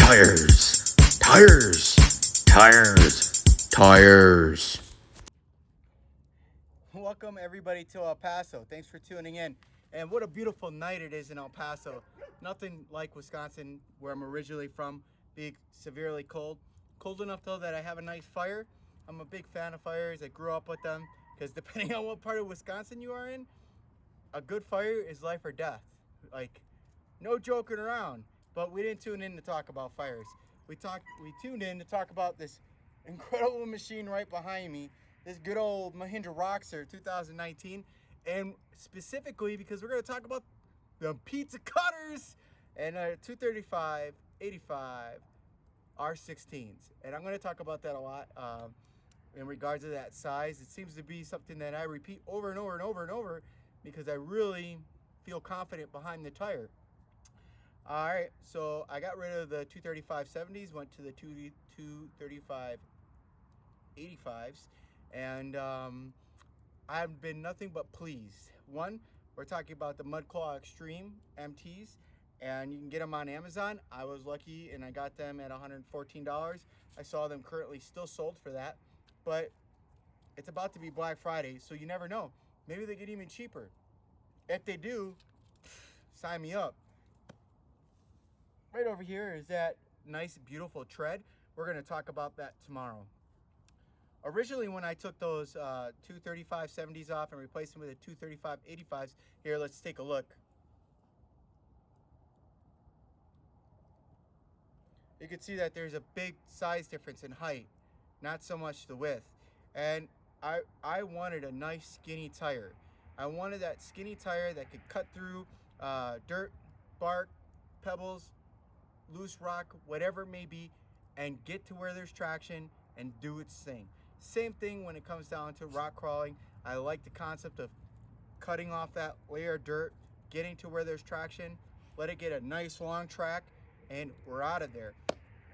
Tires, tires, tires, tires. Welcome everybody to El Paso. Thanks for tuning in. And what a beautiful night it is in El Paso. Nothing like Wisconsin, where I'm originally from, being severely cold. Cold enough though that I have a nice fire. I'm a big fan of fires. I grew up with them because depending on what part of Wisconsin you are in, a good fire is life or death. Like, no joking around. But we didn't tune in to talk about fires. We tuned in to talk about this incredible machine right behind me, this good old Mahindra Roxor 2019, and specifically because we're going to talk about the pizza cutters and 235, 85 R16s, and I'm going to talk about that a lot. In regards to that size, it seems to be something that I repeat over and over and over and over because I really feel confident behind the tire. All right, so I got rid of the 235 70s, went to the 235 85s, and I've been nothing but pleased. One, we're talking about the Mudclaw Extreme MTs, and you can get them on Amazon. I was lucky and I got them at $114. I saw them currently still sold for that, but it's about to be Black Friday, so you never know. Maybe they get even cheaper. If they do, sign me up. Right over here is that nice, beautiful tread. We're going to talk about that tomorrow. Originally, when I took those 235 70s off and replaced them with the 235 85s, here, let's take a look. You can see that there's a big size difference in height, not so much the width. And I wanted a nice skinny tire. I wanted that skinny tire that could cut through dirt, bark, pebbles, loose rock, whatever it may be, and get to where there's traction and do its thing. Same thing when it comes down to rock crawling. I like the concept of cutting off that layer of dirt, getting to where there's traction, let it get a nice long track, and we're out of there.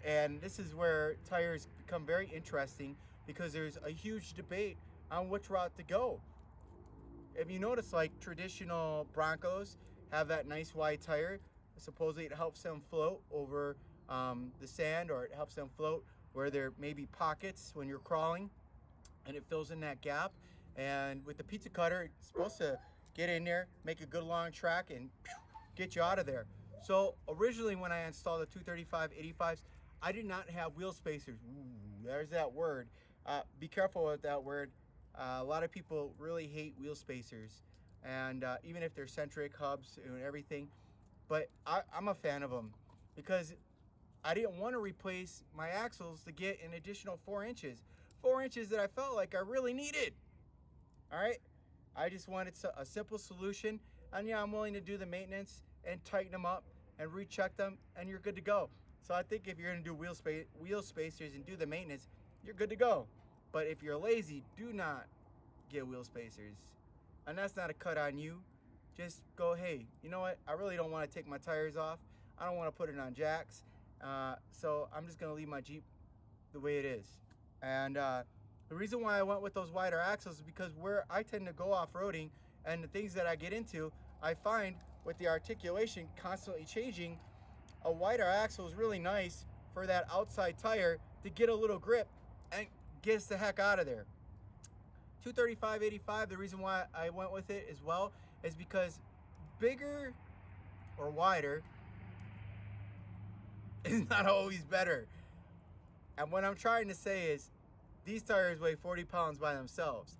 And this is where tires become very interesting because there's a huge debate on which route to go. If you notice, like traditional Broncos have that nice wide tire. Supposedly it helps them float over the sand, or it helps them float where there may be pockets when you're crawling, and it fills in that gap. And with the pizza cutter, it's supposed to get in there, make a good long track, and get you out of there. So originally when I installed the 235 85s, I did not have wheel spacers. Ooh, there's that word. Be careful with that word. A lot of people really hate wheel spacers, and even if they're centric hubs and everything, but I'm a fan of them because I didn't want to replace my axles to get an additional 4 inches. 4 inches that I felt like I really needed. All right? I just wanted a simple solution. And yeah, I'm willing to do the maintenance and tighten them up and recheck them, and you're good to go. So I think if you're going to do wheel spacers and do the maintenance, you're good to go. But if you're lazy, do not get wheel spacers. And that's not a cut on you. Just go, hey, you know what? I really don't want to take my tires off. I don't want to put it on jacks. So I'm just going to leave my Jeep the way it is. And the reason why I went with those wider axles is because where I tend to go off-roading and the things that I get into, I find with the articulation constantly changing, a wider axle is really nice for that outside tire to get a little grip and get us the heck out of there. 235 85, the reason why I went with it as well is because bigger or wider is not always better. And what I'm trying to say is these tires weigh 40 pounds by themselves.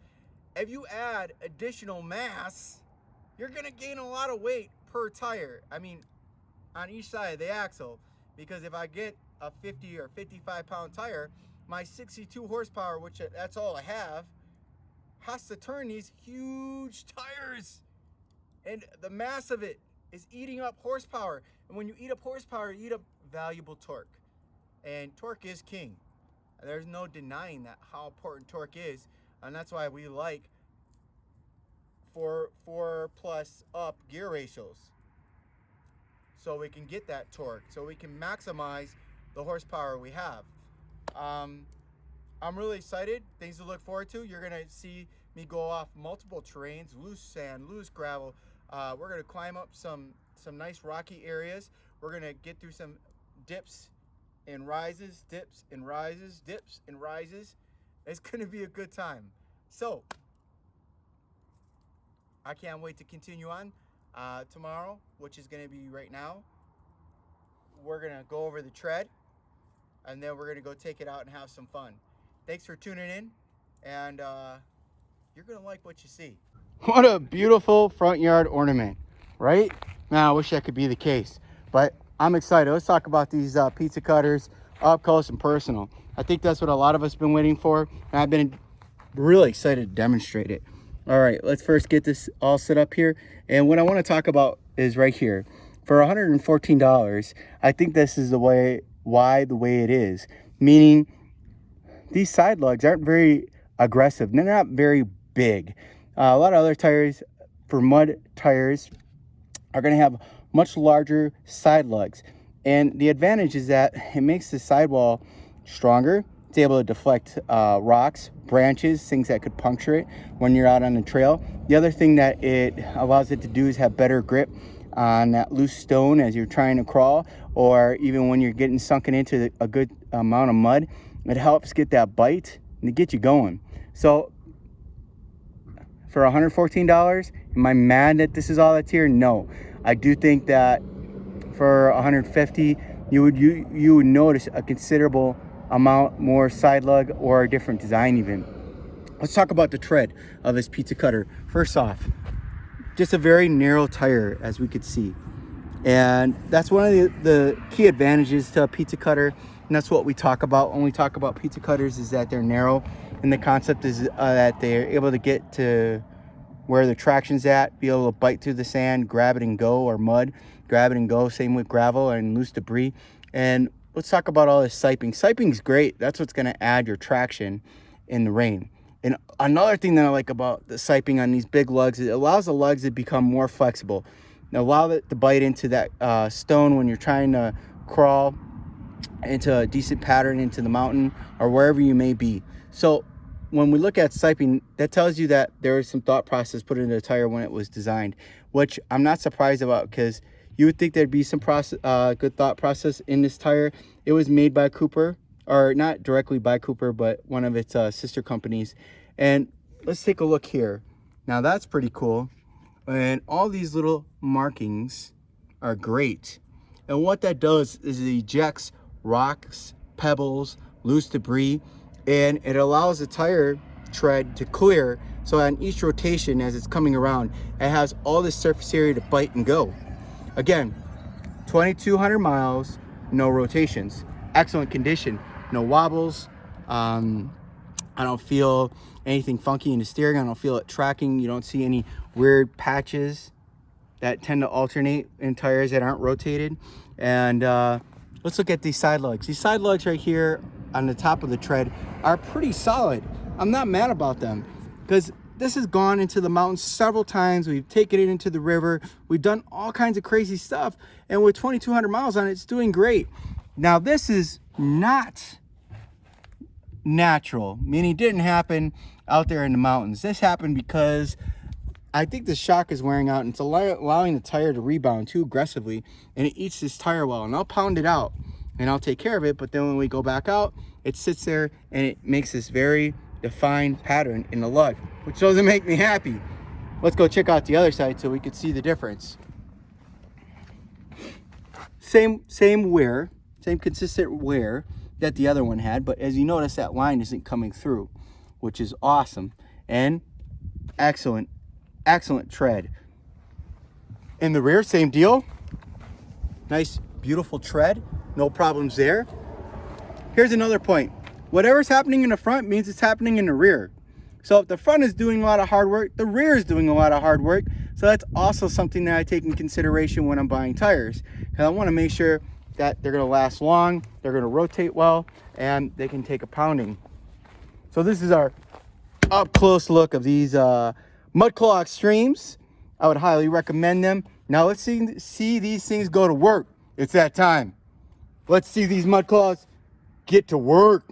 If you add additional mass, you're going to gain a lot of weight per tire. I mean, on each side of the axle, because if I get a 50 or 55 pound tire, my 62 horsepower, which that's all I have, has to turn these huge tires, and the mass of it is eating up horsepower. And when you eat up horsepower, you eat up valuable torque, and torque is king. There's no denying that, how important torque is, and that's why we like 4 plus up gear ratios, so we can get that torque, so we can maximize the horsepower we have. I'm really excited. Things to look forward to. You're gonna see me go off multiple terrains, loose sand, loose gravel. We're gonna climb up some nice rocky areas. We're gonna get through some dips and rises, dips and rises, dips and rises. It's going to be a good time. So, I can't wait to continue on tomorrow, which is going to be right now. We're going to go over the tread, and then we're going to go take it out and have some fun. Thanks for tuning in, and you're going to like what you see. What a beautiful front yard ornament, right? Man, I wish that could be the case, but I'm excited. Let's talk about these pizza cutters up close and personal. I think that's what a lot of us have been waiting for, and I've been really excited to demonstrate it. All right, let's first get this all set up here. And what I want to talk about is right here. For $114, I think this is the way it is. Meaning, these side lugs aren't very aggressive. They're not very big. A lot of other tires, for mud tires, are going to have much larger side lugs. And the advantage is that it makes the sidewall stronger. It's able to deflect rocks, branches, things that could puncture it when you're out on the trail. The other thing that it allows it to do is have better grip on that loose stone as you're trying to crawl, or even when you're getting sunken into a good amount of mud. It helps get that bite and to get you going. So for $114, am I mad that this is all that's here? No. I do think that for $150, you would notice a considerable amount more side lug or a different design even. Let's talk about the tread of this pizza cutter. First off, just a very narrow tire, as we could see. And that's one of the key advantages to a pizza cutter. And that's what we talk about when we talk about pizza cutters, is that they're narrow. And the concept is that they're able to get to where the traction's at, be able to bite through the sand, grab it and go, or mud, grab it and go. Same with gravel and loose debris. And let's talk about all this siping. Siping's great. That's what's going to add your traction in the rain. And another thing that I like about the siping on these big lugs is it allows the lugs to become more flexible. Now, allow it to bite into that stone when you're trying to crawl into a decent pattern into the mountain or wherever you may be. So when we look at siping, that tells you that there was some thought process put into the tire when it was designed, which I'm not surprised about, because you would think there'd be some good thought process in this tire. It was made by Cooper, or not directly by Cooper, but one of its sister companies. And let's take a look here. Now that's pretty cool. And all these little markings are great. And what that does is it ejects rocks, pebbles, loose debris, and it allows the tire tread to clear. So on each rotation, as it's coming around, it has all this surface area to bite and go. Again, 2,200 miles, no rotations. Excellent condition, no wobbles. I don't feel anything funky in the steering. I don't feel it tracking. You don't see any weird patches that tend to alternate in tires that aren't rotated. And let's look at these side lugs. These side lugs right here on the top of the tread are pretty solid. I'm not mad about them, because this has gone into the mountains several times. We've taken it into the river. We've done all kinds of crazy stuff. And with 2,200 miles on it, it's doing great. Now, this is not natural, meaning it didn't happen out there in the mountains. This happened because I think the shock is wearing out, and it's allowing the tire to rebound too aggressively, and it eats this tire well. And I'll pound it out and I'll take care of it, but then when we go back out, it sits there and it makes this very defined pattern in the lug, which doesn't make me happy. Let's go check out the other side so we can see the difference. Same wear, same consistent wear that the other one had, but as you notice, that line isn't coming through, which is awesome. And excellent tread. In the rear, same deal. Nice, beautiful tread. No problems there. Here's another point. Whatever's happening in the front means it's happening in the rear. So if the front is doing a lot of hard work, the rear is doing a lot of hard work. So that's also something that I take in consideration when I'm buying tires, because I want to make sure that they're going to last long, they're going to rotate well, and they can take a pounding. So this is our up close look of these Mudclaw Extremes. I would highly recommend them. Now let's see these things go to work. It's that time. Let's see these Mudclaws get to work.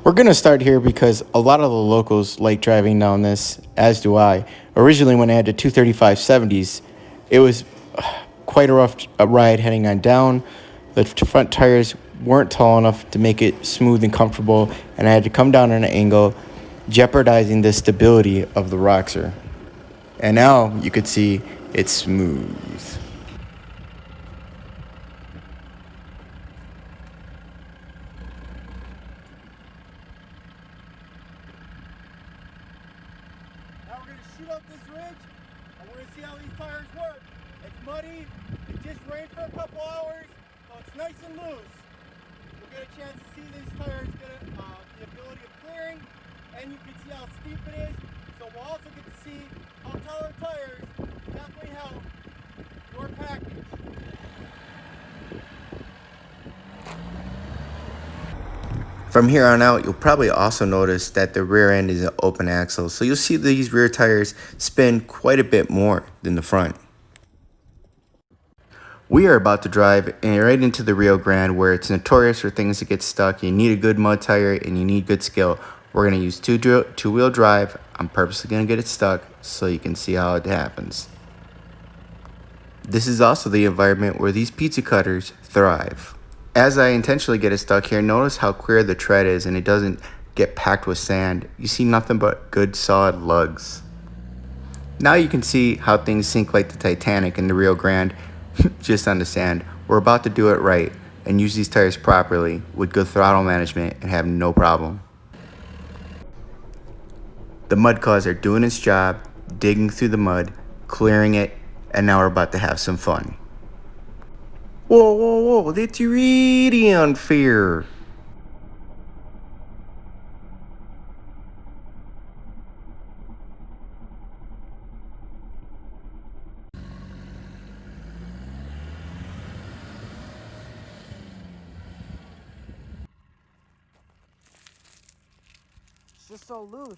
We're going to start here because a lot of the locals like driving down this, as do I. Originally, when I had the 235 70s, it was quite a rough ride heading on down. The front tires weren't tall enough to make it smooth and comfortable, and I had to come down on an angle, jeopardizing the stability of the Roxor. And now you could see it's smooth. Now we're going to shoot up this ridge and we're going to see how these tires work. It's muddy, it just rained for a couple hours, so it's nice and loose. We'll get a chance to see these tires get the ability of clearing, and you can see how steep it is. So we'll also get to see how taller tires definitely help your package. From here on out, you'll probably also notice that the rear end is an open axle, so you'll see these rear tires spin quite a bit more than the front. We are about to drive right into the Rio Grande, where it's notorious for things to get stuck. You need a good mud tire and you need good skill. We're going to use two-wheel drive. I'm purposely going to get it stuck so you can see how it happens. This is also the environment where these pizza cutters thrive. As I intentionally get it stuck here, notice how clear the tread is and it doesn't get packed with sand. You see nothing but good solid lugs. Now you can see how things sink like the Titanic in the Rio Grande, just on the sand. We're about to do it right and use these tires properly with good throttle management and have no problem. The mud claws are doing its job, digging through the mud, clearing it, and now we're about to have some fun. Whoa, whoa, whoa, that's really unfair. It's just so loose.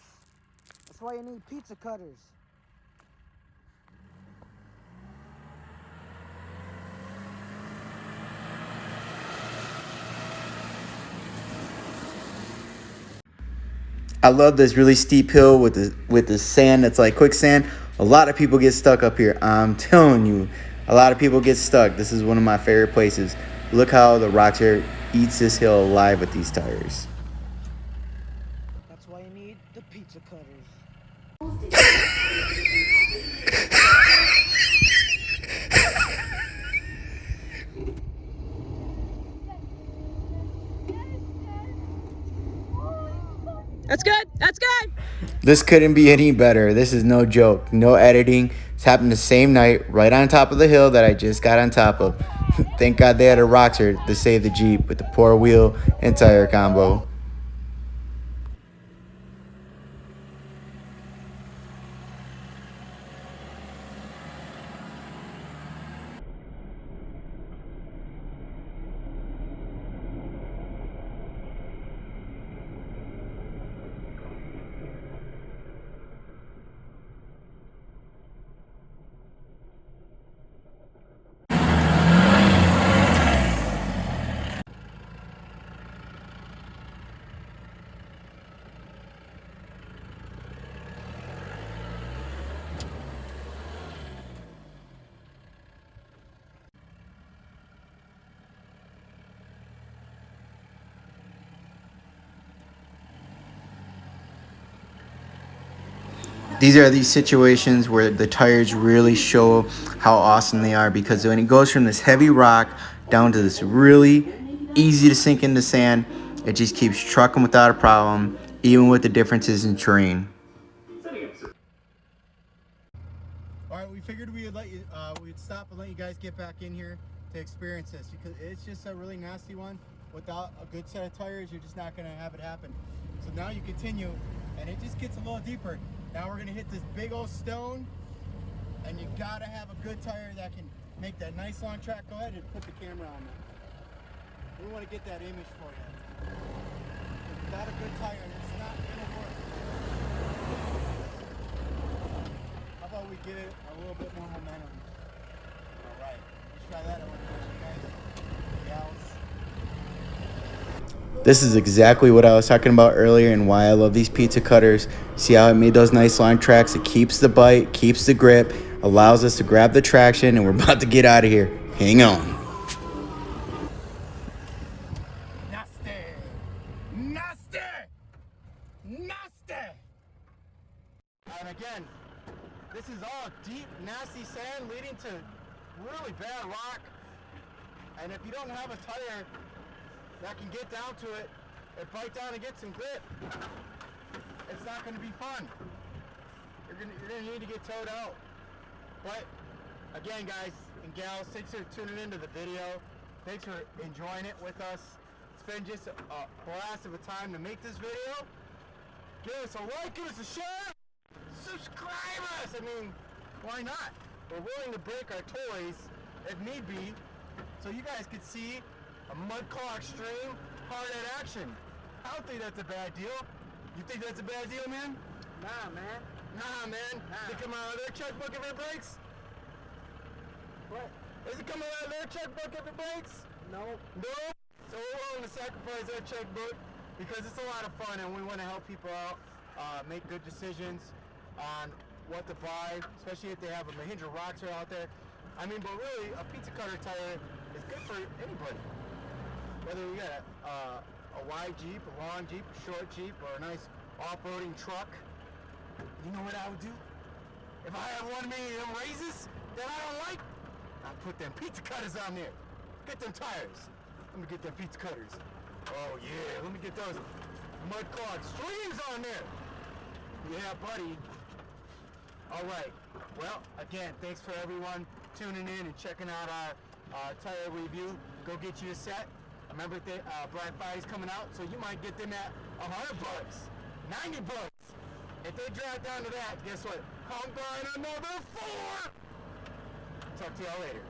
That's why you need pizza cutters. I love this really steep hill with the sand that's like quicksand. A lot of people get stuck up here. I'm telling you, a lot of people get stuck. This is one of my favorite places. Look how the Roxor eats this hill alive with these tires. That's why you need the pizza cutters. That's good. That's good. This couldn't be any better. This is no joke. No editing. It's happened the same night, right on top of the hill that I just got on top of. Thank God they had a Roxor to save the Jeep with the poor wheel and tire combo. These are these situations where the tires really show how awesome they are, because when it goes from this heavy rock down to this really easy to sink into sand, it just keeps trucking without a problem, even with the differences in terrain. All right, we figured we'd stop and let you guys get back in here to experience this, because it's just a really nasty one. Without a good set of tires, you're just not going to have it happen. So now you continue, and it just gets a little deeper. Now we're going to hit this big old stone, and you got to have a good tire that can make that nice long track. Go ahead and put the camera on that. We want to get that image for you. Without a good tire, it's not going to work. How about we get it a little bit more momentum? All right, let's try that. I want to show you guys. Gals. This is exactly what I was talking about earlier and why I love these pizza cutters. See how it made those nice line tracks? It keeps the bite, keeps the grip. allows us to grab the traction, and we're about to get out of here. Hang on. Nasty! And again, this is all deep, nasty sand leading to really bad rock. And if you don't have a tire that can get down to it and bite down and get some grip, it's not going to be fun. You're gonna need to get towed out. But again, guys and gals, thanks for tuning into the video. Thanks for enjoying it with us. It's been just a blast of a time to make this video. Give us a like, give us a share, subscribe us. I mean, why not? We're willing to break our toys if need be, so you guys could see a Mud Claw Extreme hard at action. I don't think that's a bad deal. You think that's a bad deal, man? Nah, man. Nah, man. They come out of their checkbook if it breaks? What? Does it come out of their checkbook if it breaks? No. No? So we're willing to sacrifice our checkbook because it's a lot of fun and we want to help people out, make good decisions on what to buy, especially if they have a Mahindra Roxor out there. I mean, but really, a pizza cutter tire is good for anybody. Whether you got a wide Jeep, a long Jeep, a short Jeep, or a nice off-roading truck. You know what I would do? If I have one of them raises that I don't like, I'd put them pizza cutters on there. Get them tires. Let me get them pizza cutters. Oh yeah, let me get those Mud Claw Extremes on there. Yeah, buddy. All right. Well, again, thanks for everyone tuning in and checking out our tire review. Go get you a set. Remember, Black Friday's coming out, so you might get them at $100, $90. If they drop down to that, guess what? I'm buying another 4. Talk to y'all later.